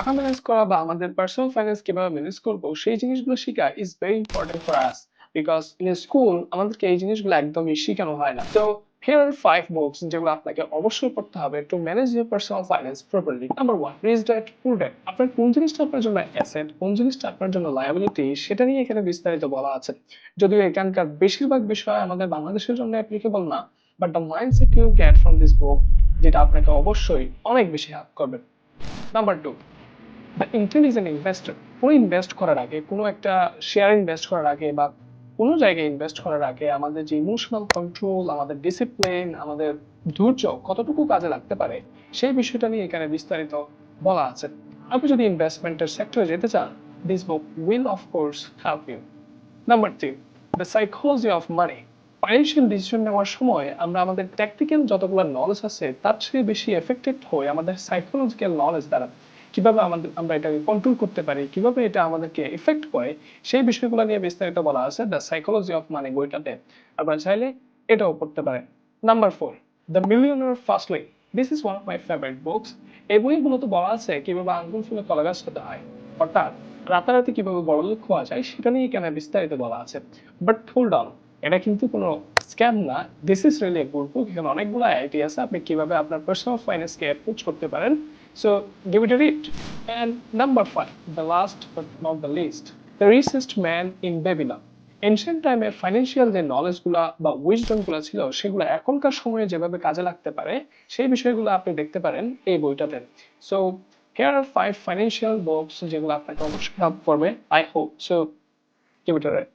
টাকা ম্যানেজ করা বা আমাদের পার্সোনাল ফাইন্যান্স কিভাবে ম্যানেজ করবো সেই জিনিসগুলো শিখা is very important for us because in school আমাদেরকে এই জিনিসগুলো একদমই শেখানো হয় না। তো here are 5 books যেগুলো আপনাকে অবশ্যই পড়তে হবে to manage your personal finance properly. Number 1, rich dad poor dad. আপনার কোন জিনিসটা আপনার জন্য অ্যাসেট, কোন জিনিসটা আপনার জন্য লায়াবিলিটি সেটা নিয়ে এখানে বিস্তারিত বলা আছে। যদিও এখানকার বেশিরভাগ বিষয় আমাদের বাংলাদেশের জন্য অ্যাপ্লিকেবল না, but the mindset you get from this book যেটা আপনাকে অবশ্যই অনেক বেশি হেল্প করবে। Number 2, the intelligent investor. কোনো ইনভেস্ট করার আগে, কোনো একটা শেয়ার ইনভেস্ট করার আগে বা কোনো জায়গায় ইনভেস্ট করার আগে আমাদের যে ইমোশনাল কন্ট্রোল, আমাদের ডিসিপ্লিন, আমাদের ধৈর্য কতটুকু কাজে লাগতে পারে সেই বিষয়টা নিয়ে এখানে বিস্তারিত বলা আছে। আপনি যদি ইনভেস্টমেন্টের সেক্টরে যেতে চান, this book will of course help you. Number 3, the psychology of money. Financial decision নেওয়ার সময় আমরা আমাদের ট্যাকটিক্যাল যতগুলো নলেজ আছে তার চেয়ে বেশি এফেক্টেড হই আমাদের সাইকোলজিক্যাল নলেজ দ্বারা। কিভাবে আমরা এটাকে কন্ট্রোল করতে পারি, কিভাবে এটা আমাদেরকে এফেক্ট করে সেই বিষয়গুলো নিয়ে বিস্তারিত বলা আছে দ্য সাইকোলজি অফ মানি বইটাতে। আপনারা চাইলে এটাও পড়তে পারেন। Number 4, the millionaire firstly. This is one of my favourite books. এই বই মূলত বলা আছে কিভাবে আঙ্গুল ফুলে কলা গাছ হতে হয়, অর্থাৎ রাতারাতি কিভাবে বড়লোক হওয়া যায় সেটা নিয়ে এখানে বিস্তারিত বলা আছে। বাট হোল্ড অন, এটা কিন্তু কোনো স্ক্যাম না। This is really a good বুক। এখানে অনেকগুলো আইডিয়া আছে আপনি কিভাবে আপনার পার্সোনাল ফাইন্যান্সকে অ্যাপ্রোচ করতে পারেন। So give it a read. And number 5, the last but not the least, the richest man in Babylon. Ancient টাইমে ফাইন্যান্সিয়াল যে নলেজগুলো বা উইজডমগুলো ছিল সেগুলো এখনকার সময়ে যেভাবে কাজে লাগতে পারে সেই বিষয়গুলো আপনি দেখতে পারেন এই বইটাতে। So here are 5 financial books যেগুলো আপনাকে অবশ্যই হেল্প করবে। I hope so. Give it a read.